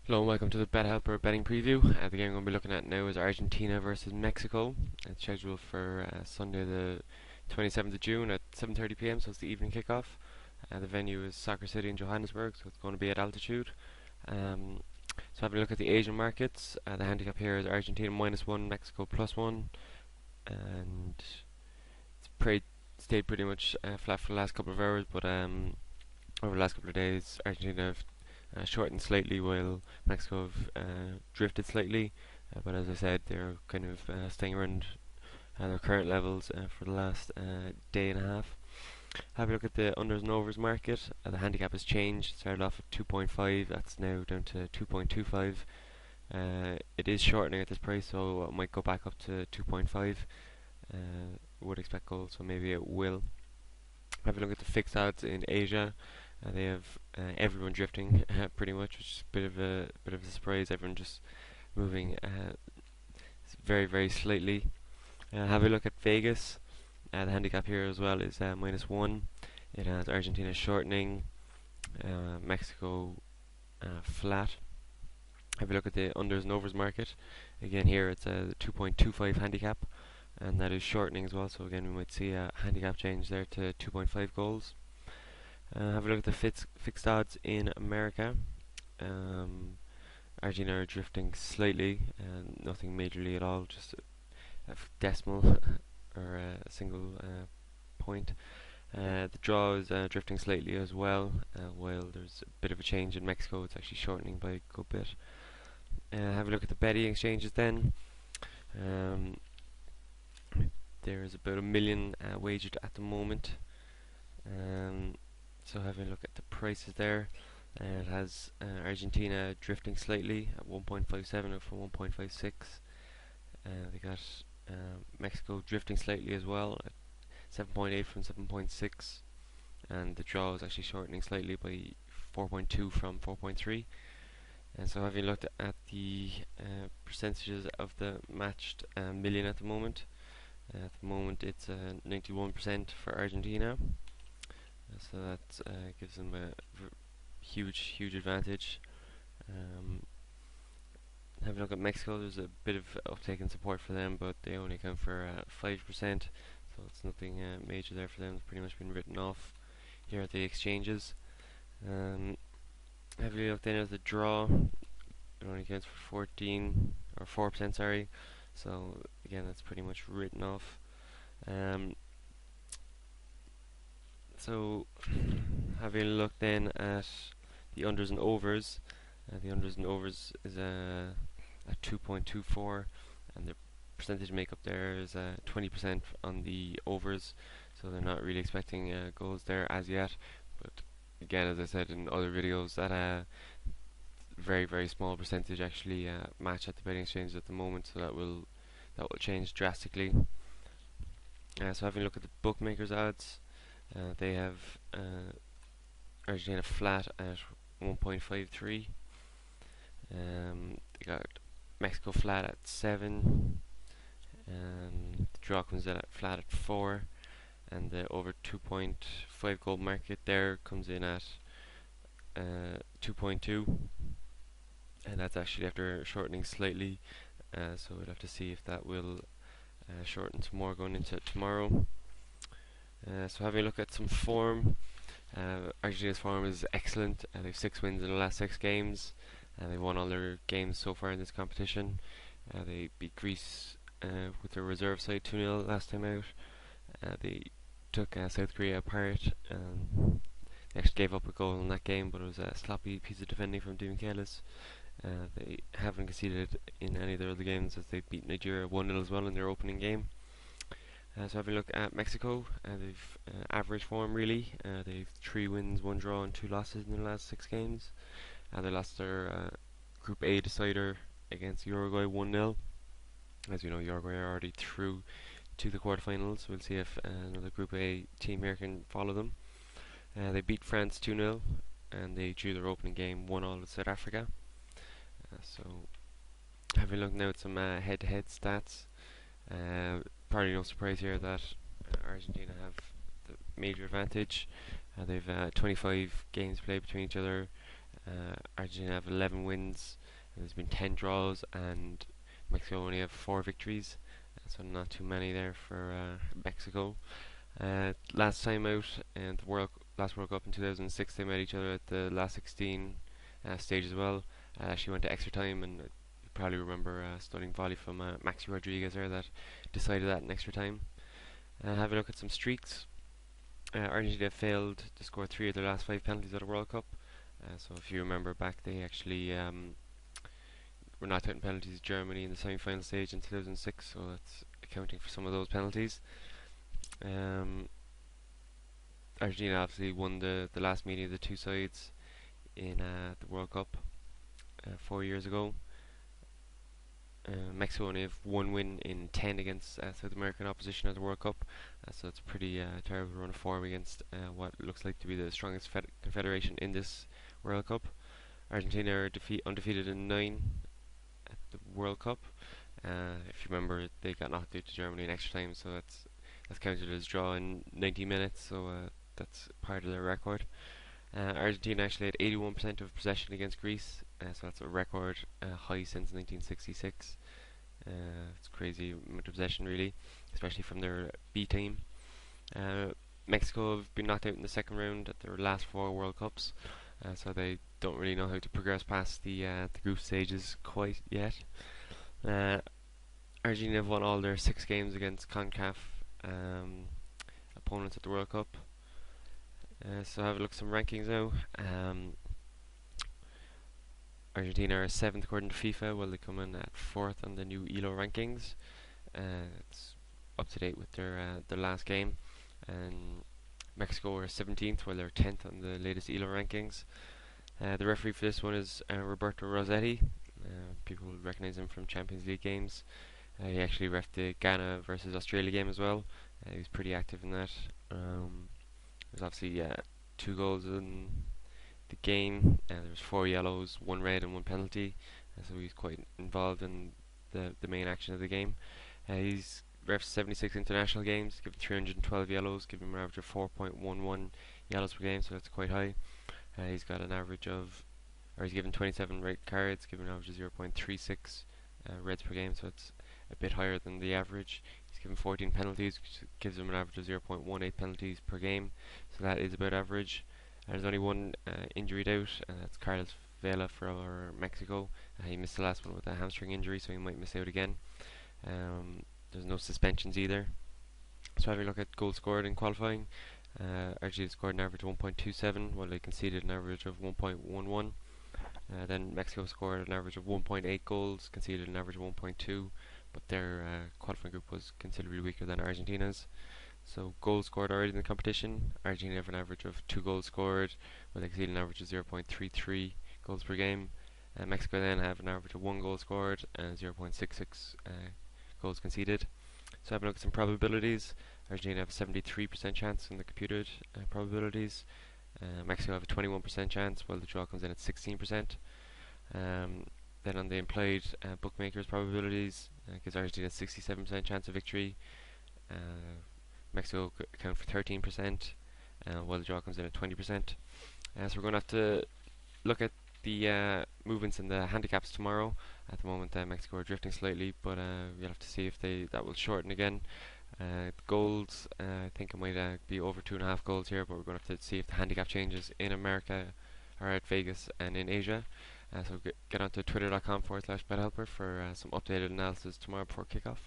Hello and welcome to the BetHelper betting preview. The game we're going to be looking at now is Argentina versus Mexico. It's scheduled for Sunday the 27th of June at 7:30 p.m. So it's the evening kickoff. The venue is Soccer City in Johannesburg, so it's going to be at altitude. Um, so having a look at the Asian markets, the handicap here is Argentina -1, Mexico +1, and stayed pretty much flat for the last couple of hours, but over the last couple of days, Argentina have shortened slightly while Mexico have drifted slightly. But as I said, they're kind of staying around their current levels for the last day and a half. Have a look at the unders and overs market. The handicap has changed. It started off at 2.5. That's now down to 2.25. It is shortening at this price, so it might go back up to 2.5. Would expect goals, so maybe it will. Have a look at the fixed odds in Asia. They have everyone drifting pretty much, which is a bit of a surprise. Everyone just moving very slightly. Have a look at Vegas. The handicap here as well is -1. It has Argentina shortening, Mexico flat. Have a look at the unders and overs market. Again, here it's a 2.25 handicap, and that is shortening as well. So again, we might see a handicap change there to 2.5 goals. Have a look at the fixed odds in America. Argentina are drifting slightly, nothing majorly at all, just a decimal or a single point. The draw is drifting slightly as well, while there's a bit of a change in Mexico. It's actually shortening by a good bit. Have a look at the betting exchanges then. Um, there is about 1 million wagered at the moment. So having a look at the prices there, it has Argentina drifting slightly at 1.57 up from 1.56. They got Mexico drifting slightly as well at 7.8 from 7.6, and the draw is actually shortening slightly by 4.2 from 4.3. And so having looked at the percentages of the matched million at the moment, it's 91% for Argentina. So that gives them a huge advantage. Have a look at Mexico. There's a bit of uptake in support for them, but they only account for 5%, so it's nothing major there for them. It's pretty much been written off here at the exchanges. Have a look then at the draw. It only accounts for 14 or 4%, sorry. So again, that's pretty much written off. So having a look then at the unders and overs, the unders and overs is at 2.24, and the percentage makeup there is 20% on the overs, so they're not really expecting goals there as yet. But again, as I said in other videos, that very small percentage actually match at the betting exchange at the moment, so that will change drastically. So having a look at the bookmakers odds, they have Argentina flat at 1.53. They got Mexico flat at 7. The draw comes in at flat at 4. And the over 2.5 goal market there comes in at 2.2. And that's actually after shortening slightly. So we'll have to see if that will shorten some more going into tomorrow. So having a look at some form, Argentina's form is excellent. They have 6 wins in the last 6 games. They won all their games so far in this competition. They beat Greece with their reserve side 2-0 last time out. They took South Korea apart. They actually gave up a goal in that game, but it was a sloppy piece of defending from Dimichelis. They haven't conceded in any of their other games, as they beat Nigeria 1-0 as well in their opening game. So having a look at Mexico, they've average form really. They've 3 wins, 1 draw and 2 losses in the last 6 games. They lost their Group A decider against Uruguay 1-0. As you know, Uruguay are already through to the quarterfinals, so we'll see if another Group A team here can follow them. They beat France 2-0, and they drew their opening game 1-1 with South Africa. So having a look now at some head-to-head stats. Probably no surprise here that Argentina have the major advantage. They've 25 games played between each other. Argentina have 11 wins, and there's been 10 draws, and Mexico only have 4 victories, so not too many there for Mexico. Last time out in the last World Cup in 2006, they met each other at the last 16 stage as well. She went to extra time, and you probably remember a stunning volley from Maxi Rodriguez there that decided that in extra time. Have a look at some streaks. Argentina failed to score 3 of their last 5 penalties at a World Cup. So if you remember back, they actually were not out in penalties Germany in the semi-final stage in 2006, so that's accounting for some of those penalties. Argentina obviously won the last meeting of the two sides in the World Cup 4 years ago. Mexico only have 1 win in 10 against South American opposition at the World Cup, so it's a pretty terrible run of form against what looks like to be the strongest confederation in this World Cup. Argentina are undefeated in 9 at the World Cup. If you remember, they got knocked out to Germany in extra time, so that's counted as draw in 90 minutes, so that's part of their record. Argentina actually had 81% of possession against Greece, so that's a record high since 1966. It's crazy amount of possession, really, especially from their B team. Mexico have been knocked out in the second round at their last 4 World Cups, so they don't really know how to progress past the group stages quite yet. Argentina have won all their 6 games against CONCACAF opponents at the World Cup. So have a look at some rankings now. Argentina are 7th according to FIFA, while they come in at 4th on the new ELO rankings. It's up to date with their last game. And Mexico are 17th, while they're 10th on the latest ELO rankings. The referee for this one is Roberto Rossetti. People will recognize him from Champions League games. He actually ref the Ghana versus Australia game as well. He was pretty active in that. There's obviously 2 goals in the game. There's 4 yellows, 1 red, and 1 penalty. So he's quite involved in the main action of the game. He's refed 76 international games, given 312 yellows, giving him an average of 4.11 yellows per game, so that's quite high. He's got an average of, or he's given 27 red cards, giving an average of 0.36 reds per game, so it's a bit higher than the average. He's given 14 penalties, which gives him an average of 0.18 penalties per game, so that is about average. There's only 1 injured out, and that's Carlos Vela for Mexico. He missed the last one with a hamstring injury, so he might miss out again. There's no suspensions either. So having a look at goals scored in qualifying, Argentina scored an average of 1.27, while they conceded an average of 1.11. Then Mexico scored an average of 1.8 goals, conceded an average of 1.2, but their qualifying group was considerably weaker than Argentina's. So goals scored already in the competition, Argentina have an average of 2 goals scored, while they conceded an average of 0.33 goals per game. Mexico then have an average of 1 goal scored and 0.66 goals conceded. So having a look at some probabilities, Argentina have a 73% chance in the computed probabilities. Mexico have a 21% chance, while the draw comes in at 16%. Then on the implied bookmakers probabilities, gives Argentina a 67% chance of victory. Mexico account for 13%, while the draw comes in at 20%. So we're going to have to look at the movements in the handicaps tomorrow. At the moment, Mexico are drifting slightly, but we'll have to see if that will shorten again. Goals, I think it might be over 2.5 goals here, but we're going to have to see if the handicap changes in America or at Vegas and in Asia. So get onto twitter.com/BetHelper for some updated analysis tomorrow before kickoff.